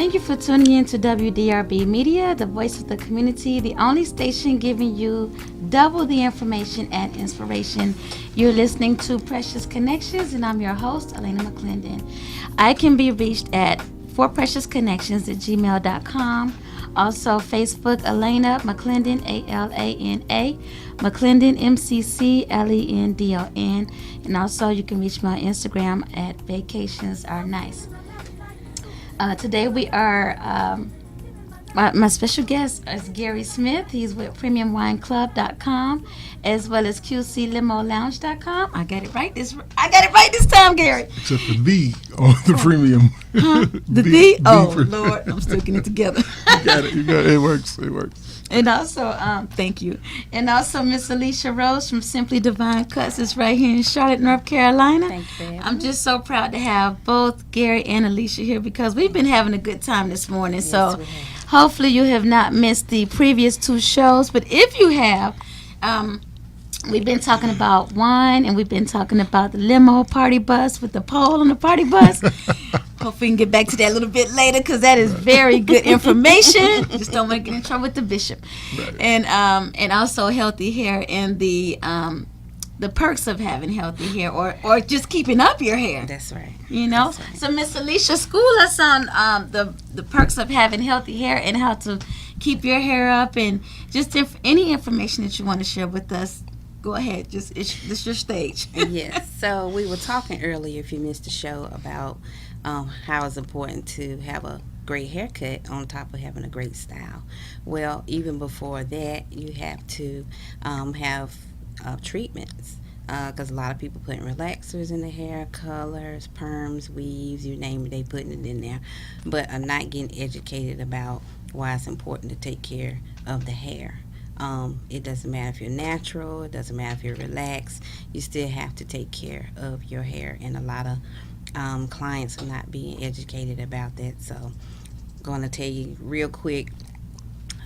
Thank you for tuning in to WDRB Media, the voice of the community, the only station giving you double the information and inspiration. You're listening to Precious Connections, and I'm your host, Elena McClendon. I can be reached at forpreciousconnections at gmail.com. Also, Facebook, Elena McClendon, ALANA, McClendon, MCCLENDON. And also, you can reach me on Instagram at Vacations Are Nice. Today we are, my special guest is Gary Smith. He's with PremiumWineClub.com as well as QCLimoLounge.com. I got it right this time, Gary. Except the V on the premium. Huh? The V? Oh, Lord, I'm sticking it together. You got it. It works. And also, thank you. And also, Miss Alicia Rose from Simply Divine Cuts is right here in Charlotte, North Carolina. Thank you. I'm just so proud to have both Gary and Alicia here because we've been having a good time this morning. Yes, so we have. hopefully you have not missed the previous two shows. But if you have, we've been talking about wine and we've been talking about the limo party bus with the pole on the party bus. Hope we can get back to that a little bit later because that is very good information. Just don't want to get in trouble with the bishop. Right. And also healthy hair and the perks of having healthy hair or just keeping up your hair. That's right. You know? That's right. So Miss Alicia, school us on the perks of having healthy hair and how to keep your hair up and just any information that you want to share with us. Go ahead. This is your stage. Yes. So we were talking earlier, if you missed the show, about how it's important to have a great haircut on top of having a great style. Well, even before that, you have to have treatments because a lot of people putting relaxers in the hair, colors, perms, weaves, you name it, they putting it in there, but are not getting educated about why it's important to take care of the hair. It doesn't matter if you're natural, it doesn't matter if you're relaxed, you still have to take care of your hair, and a lot of clients are not being educated about that. So I'm going to tell you real quick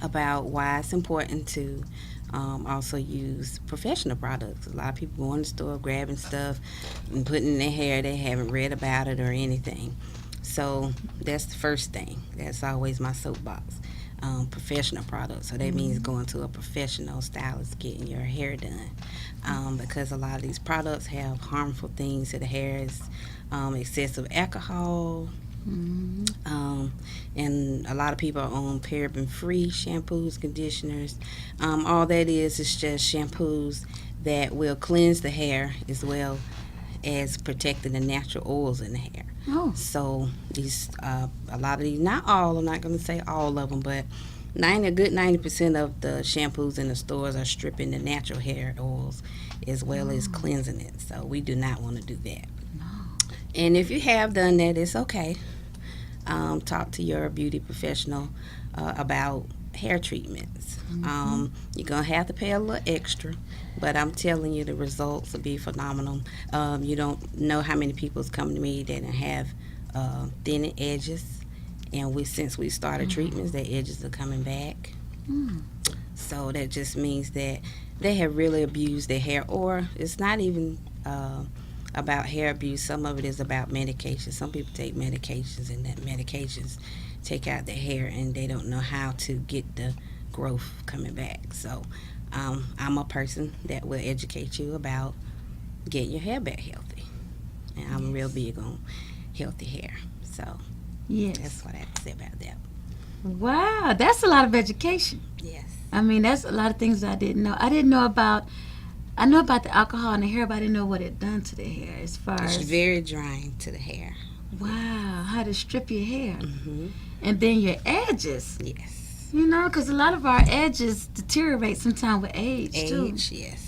about why it's important to also use professional products. A lot of people go in the store grabbing stuff and putting in their hair, they haven't read about it or anything. So that's the first thing. That's always my soapbox. Professional products. So that means going to a professional stylist getting your hair done, because a lot of these products have harmful things to the hair. It's excessive alcohol, and a lot of people are on paraben-free shampoos, conditioners. All that is just shampoos that will cleanse the hair as well as protecting the natural oils in the hair. Oh. So these, a lot of these, not all, I'm not going to say all of them, but a good 90% of the shampoos in the stores are stripping the natural hair oils as well as cleansing it. So we do not want to do that. No. And if you have done that, it's okay. Talk to your beauty professional about hair treatments. You're going to have to pay a little extra, but I'm telling you the results will be phenomenal. You don't know how many people's come to me that have thinning edges, and since we started treatments, their edges are coming back. So that just means that they have really abused their hair, or it's not even about hair abuse. Some of it is about medication. Some people take medications, and that medications take out their hair, and they don't know how to get the growth coming back. So I'm a person that will educate you about getting your hair back healthy, and I'm real big on healthy hair. So Yes. that's what I have to say about that. Wow, that's a lot of education. Yes. I mean, that's a lot of things I didn't know. I know about the alcohol in the hair, but I didn't know what it done to the hair as far It's as, very drying to the hair. wow, how to strip your hair. Mm-hmm. And then your edges, Yes. you know, because a lot of our edges deteriorate sometimes with age, too. Age, yes.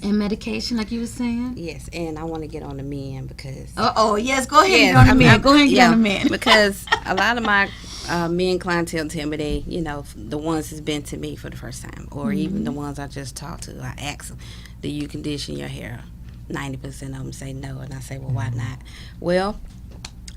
And medication, like you were saying. Yes, and I want to get on the men because... Yes, go ahead and get on the men. Go ahead and get on the men. Because a lot of my men clientele tell me they, the ones that's been to me for the first time, or even the ones I just talked to, I ask them, do you condition your hair? 90% of them say no, and I say, well, why not? Well,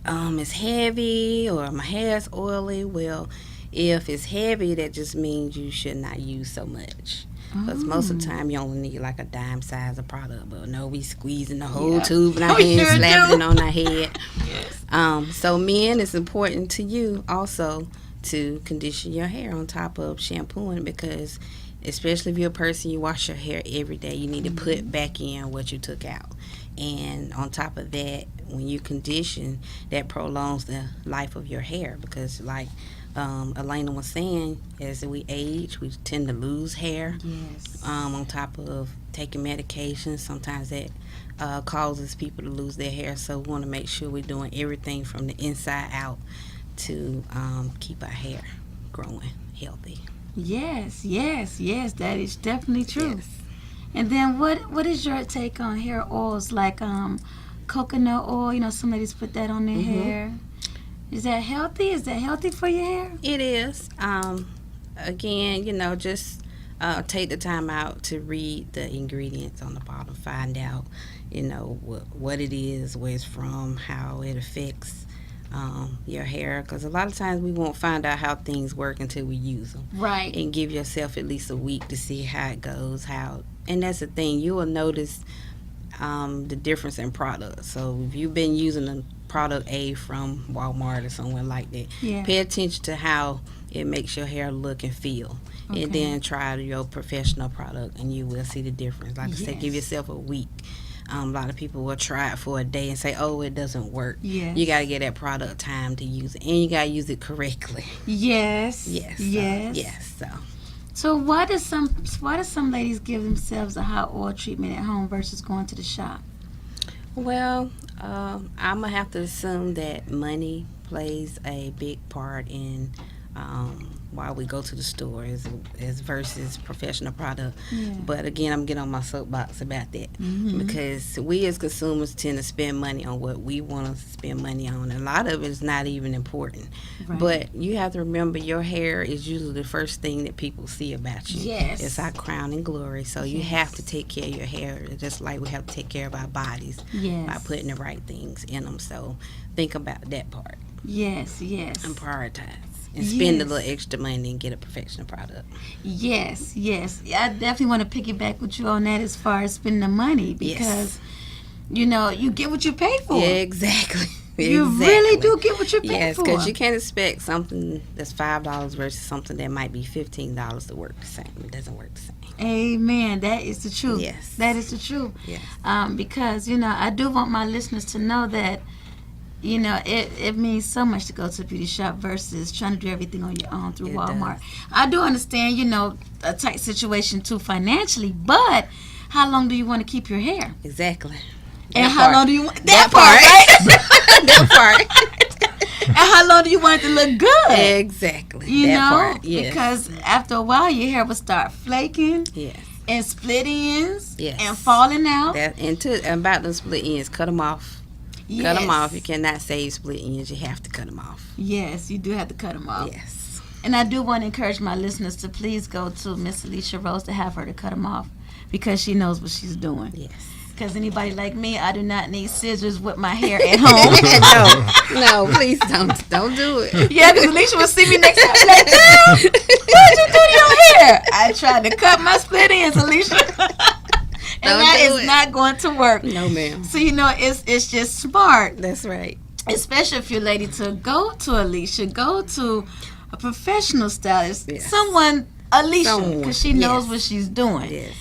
it's heavy, or my hair is oily. Well, If it's heavy, that just means you should not use so much. Because most of the time you only need like a dime size of product, but no, we squeezing the whole tube in our hands, sure slapping do. it on our head. Yes. So men, it's important to you also to condition your hair on top of shampooing, because especially if you're a person you wash your hair every day, you need to put back in what you took out. And on top of that, when you condition, that prolongs the life of your hair, because like Elena was saying, as we age, we tend to lose hair. Yes. On top of taking medications, sometimes that causes people to lose their hair. So we want to make sure we're doing everything from the inside out to keep our hair growing healthy. Yes, yes, yes, that is definitely true. Yes. And then what is your take on hair oils like coconut oil? You know, some ladies put that on their hair. Is that healthy? Is that healthy for your hair? It is. Again, just take the time out to read the ingredients on the bottle, find out, what it is, where it's from, how it affects your hair. Because a lot of times we won't find out how things work until we use them. Right. And give yourself at least a week to see how it goes. And that's the thing. You will notice the difference in products. So if you've been using the product A from Walmart or somewhere like that, pay attention to how it makes your hair look and feel. Okay. And then try your professional product and you will see the difference. Like I said, give yourself a week. A lot of people will try it for a day and say, oh, it doesn't work. Yes. You got to get that product time to use it. And you got to use it correctly. Yes. Yes. Yes. Yes. So why do some ladies give themselves a hot oil treatment at home versus going to the shop? Well, I'm going to have to assume that money plays a big part in why we go to the store as versus professional product. Yeah. But again, I'm getting on my soapbox about that, Mm-hmm. because we as consumers tend to spend money on what we want to spend money on. And a lot of it is not even important. Right. But you have to remember, your hair is usually the first thing that people see about you. Yes. It's our crown and glory. So you have to take care of your hair just like we have to take care of our bodies Yes. by putting the right things in them. So think about that part Yes, yes. and prioritize. And spend a Yes. little extra money and get a professional product. Yes, yes. I definitely want to piggyback with you on that as far as spending the money, because you get what you pay for. Yeah, exactly. You really do get what you pay Yes, for. because you can't expect something that's $5 versus something that might be $15 to work the same. It doesn't work the same. Amen. That is the truth. Yes. That is the truth. Yes. Because, I do want my listeners to know that, it means so much to go to a beauty shop versus trying to do everything on your own through It Walmart. I do understand, a tight situation too financially, but how long do you want to keep your hair? Exactly. And That how part. long do you want That right? That part. And how long do you want it to look good? Exactly. That part. Yes. Because after a while your hair will start flaking Yes. and split ends Yes. and falling out. About the split ends, cut them off. Yes. Cut them off. You cannot save split ends. You have to cut them off. Yes, you do have to cut them off. Yes. And I do want to encourage my listeners to please go to Miss Alicia Rose to have her to cut them off, because she knows what she's doing. Yes. Because anybody like me, I do not need scissors with my hair at home. No, please don't do it. Yeah, because Alicia will see me next time like, girl, what you do to your hair? I tried to cut my split ends, Alicia. And Don't that do is it. not going to work. No, ma'am. So, it's just smart, That's right. especially if you're lady, to go to Alicia, go to a professional stylist, Yes. Alicia, because she knows Yes. what she's doing. Yes.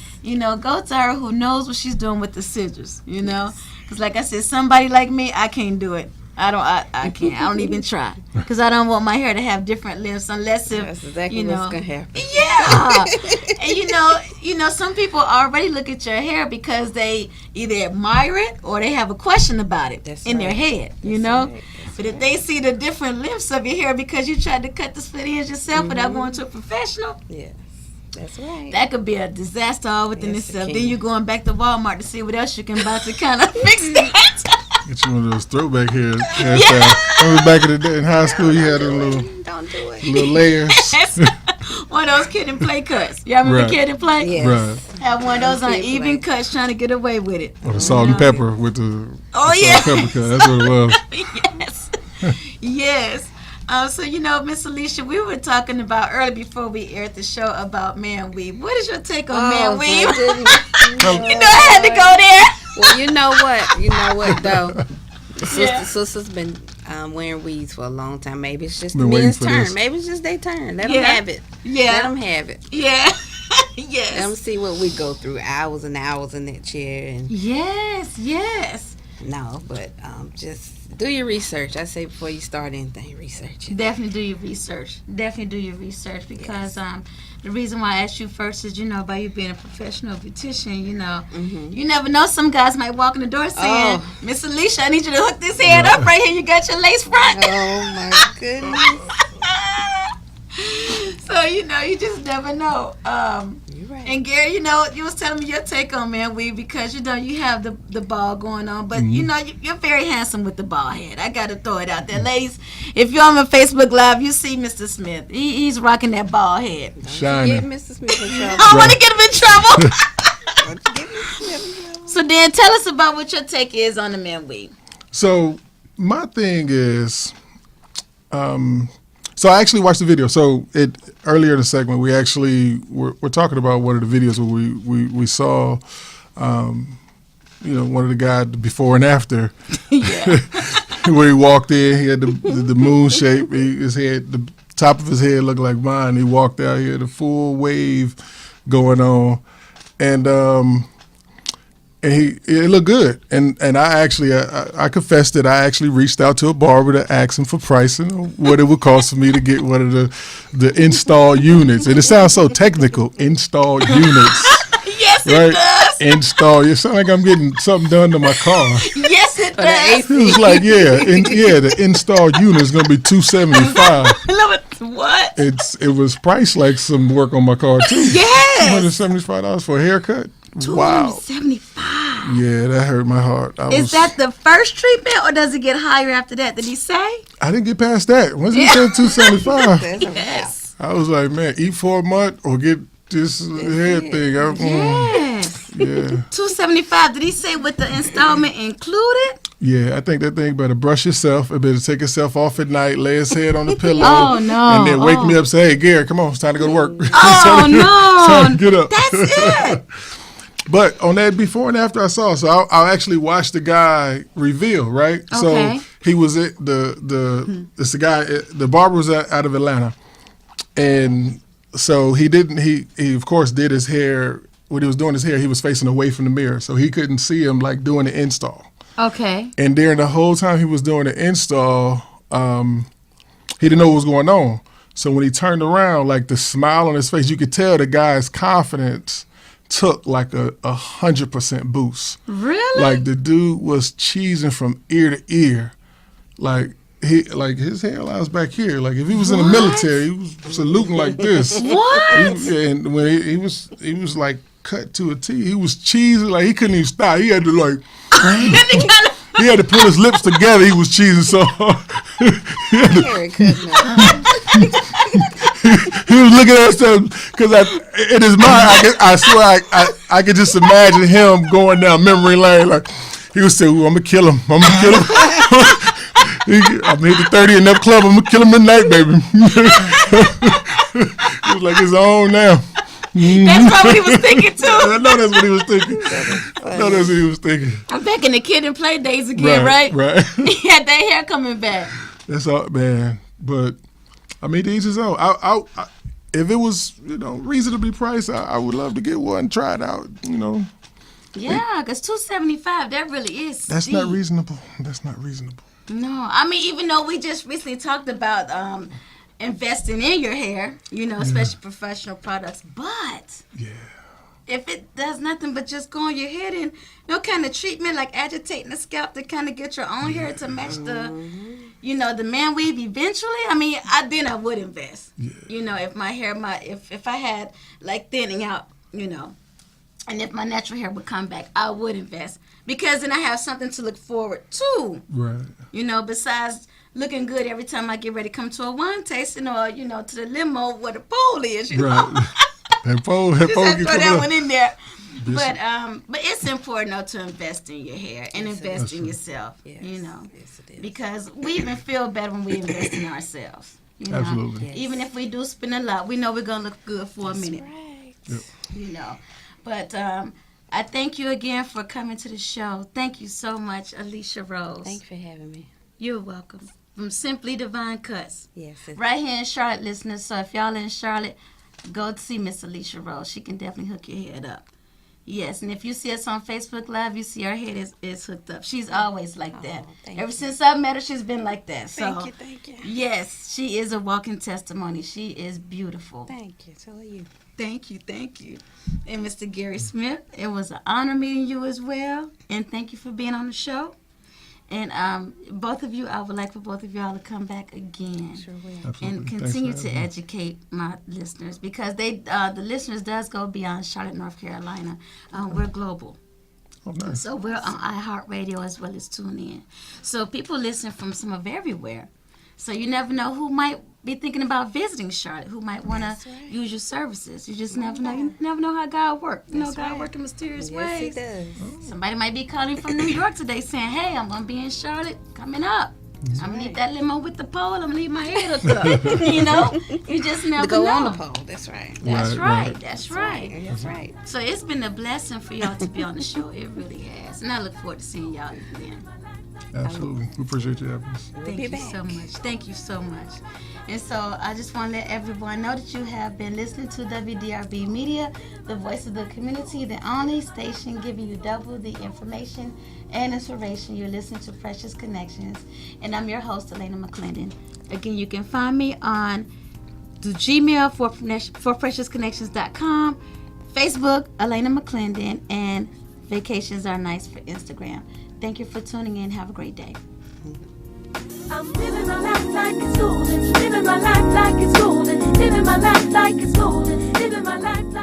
Go to her who knows what she's doing with the scissors, because like I said, somebody like me, I can't do it. I can't. I don't even try, because I don't want my hair to have different lengths unless if, That's exactly what's going to happen. Yeah. And some people already look at your hair because they either admire it or they have a question about it That's in their right. head, That's right. But if they see the different lengths of your hair because you tried to cut the split ends yourself without going to a professional, Yes. That's right. that could be a disaster all within Yes, it itself. can. Then you're going back to Walmart to see what else you can buy to kind of fix that. Get you one of those throwback hairstyles. Remember back in the day in high school, you had a Don't do it. little layers. One of those Kid and Play cuts. Y'all remember Right. Kid and Play? Yes. Right. Have one of those Kid and uneven Play. cuts trying to get away with it. Or the salt and pepper with the Oh, salt yeah. and pepper cut. That's what it was. Yes. Yes. So Miss Alicia, we were talking about earlier before we aired the show about man weave. What is your take on man weave? I had to go there. Well, you know what though. Sister's been wearing weaves for a long time. Maybe it's just the men's turn. This. Maybe it's just their turn. Let them have it. Yeah. Let them have it. Yeah. Yes. Let them see what we go through. Hours and hours in that chair. And Yes. no, but just do your research. I say before you start anything, research it. Definitely do your research. Because the reason why I asked you first is, by you being a professional beautician, you never know. Some guys might walk in the door saying, Miss Alicia, I need you to hook this head up right here. You got your lace front. Oh, my goodness. So, you just never know. You're right. And Gary, you was telling me your take on man weave because, you have the ball going on. But, you're very handsome with the ball head. I got to throw it out there. Ladies, if you're on my Facebook Live, you see Mr. Smith. He's rocking that ball head. Shining. Get Mr. Smith in trouble. I want to get him in trouble. Don't you get Mr. Smith in trouble. So then tell us about what your take is on the man weave. So my thing is, so I actually watched the video. So earlier in the segment, we actually were talking about one of the videos where we saw, one of the guys before and after, where he walked in. He had the moon shape. His head, the top of his head looked like mine. He walked out here, the full wave going on, and it looked good. And I actually, I confessed that I actually reached out to a barber to ask him for pricing, or what it would cost for me to get one of the install units. And it sounds so technical, install units. Yes, right? It does. Install. It sounds like I'm getting something done to my car. Yes, it does. It was like, the install unit is going to be $275. What? It was priced like some work on my car too. Yes. $275 for a haircut. Wow. $275. Yeah, that hurt my heart. Is that the first treatment, or does it get higher after that? Did he say? I didn't get past that. Once he said $275, Yes. I was like, man, eat for a month or get this hair thing. Yes. Yeah. $275. Did he say with the installment included? Yeah, I think that thing better brush yourself. It better take itself off at night, lay his head on the pillow. Oh, no. And then wake me up and say, hey, Gary, come on, it's time to go to work. Oh, no. Get up. That's it. But on that before and after I saw, so I'll actually watch the guy reveal, right? Okay. So he was it's the guy, the barber was out of Atlanta. And so he of course did his hair, when he was doing his hair, he was facing away from the mirror. So he couldn't see him like doing the install. Okay. And during the whole time he was doing the install, he didn't know what was going on. So when he turned around, like the smile on his face, you could tell the guy's confidence took like a 100% boost. Really? Like the dude was cheesing from ear to ear. Like his hairline's back here. Like if he was in the military, he was saluting like this. What? And when he was like cut to a T. He was cheesing like he couldn't even stop. He had to like he had to put his lips together. He was cheesing so hard. He was looking at stuff because in his mind, I swear, I could just imagine him going down memory lane. Like he was saying, "I'm gonna kill him. I'm gonna kill him. I'm hit the 30 in that club. I'm gonna kill him tonight, baby." He was like his own now. That's probably what he was thinking too. I know that's what he was thinking. I'm back in the Kid and Play days again, right? Right. He had that hair coming back. That's all, man. But I mean, to each his own. I if it was, reasonably priced, I would love to get one, try it out, Yeah, because $275, that really is That's steep. not reasonable. That's not reasonable. No, I mean, even though we just recently talked about investing in your hair, especially professional products, but if it does nothing but just go on your head and no kind of treatment like agitating the scalp to kind of get your own hair to match the, the man weave eventually, I mean, I would invest. Yeah. If my hair, if I had like thinning out, and if my natural hair would come back, I would invest because then I have something to look forward to. Right. Besides looking good every time I get ready to come to a wine tasting or, to the limo where the pole is, Right. That pole Just have to get throw that one in there. But it's important though to invest in your hair and Yes, invest in yourself. Yes. You know, Yes, it is. because we even feel better when we invest in ourselves. You know? Absolutely. Yes. Even if we do spend a lot, we know we're gonna look good for a minute. Right. Yep. You know, but I thank you again for coming to the show. Thank you so much, Alicia Rose. Thank you for having me. You're welcome. From Simply Divine Cuts, Yes. right here in Charlotte, listeners. So if y'all in Charlotte, go to see Miss Alicia Rose. She can definitely hook your head up. Yes, and if you see us on Facebook Live, you see her head is hooked up. She's always like that. Thank Ever you. since I met her, she's been like that. So Thank you. yes, she is a walking testimony. She is beautiful. Thank you. So are you. Thank you. And Mr. Gary Smith, it was an honor meeting you as well. And thank you for being on the show. And both of you, I would like for both of y'all to come back again. Sure will. Absolutely. And Thanks continue for to having me. educate my listeners, because the listeners does go beyond Charlotte, North Carolina. We're global. Oh, nice. So we're on iHeartRadio as well as TuneIn. So people listen from some of everywhere. So you never know who might be thinking about visiting Charlotte, who might want That's to right. use your services. You just never know. You never know how God works. You know, That's God right. works in mysterious Yes, ways. he does. Somebody might be calling from New York today saying, hey, I'm going to be in Charlotte coming up. I'm going to need that limo with the pole. I'm going to need my hair hooked up. You know? You just never To go know. on the pole. That's right. That's Right, right. right. That's right. That's right. So it's been a blessing for y'all to be on the show. It really has. And I look forward to seeing y'all again. Absolutely. We appreciate your efforts. We'll Thank be you back. so much. Thank you so much. And so I just want to let everyone know that you have been listening to WDRB Media, the voice of the community, the only station giving you double the information and inspiration. You're listening to Precious Connections. And I'm your host, Elena McClendon. Again, you can find me on the Gmail for preciousconnections.com, Facebook, Elena McClendon, and Vacations Are Nice for Instagram. Thank you for tuning in. Have a great day. I'm living my life like it's golden. Living my life like it's golden. Living my life like it's golden. Living my life like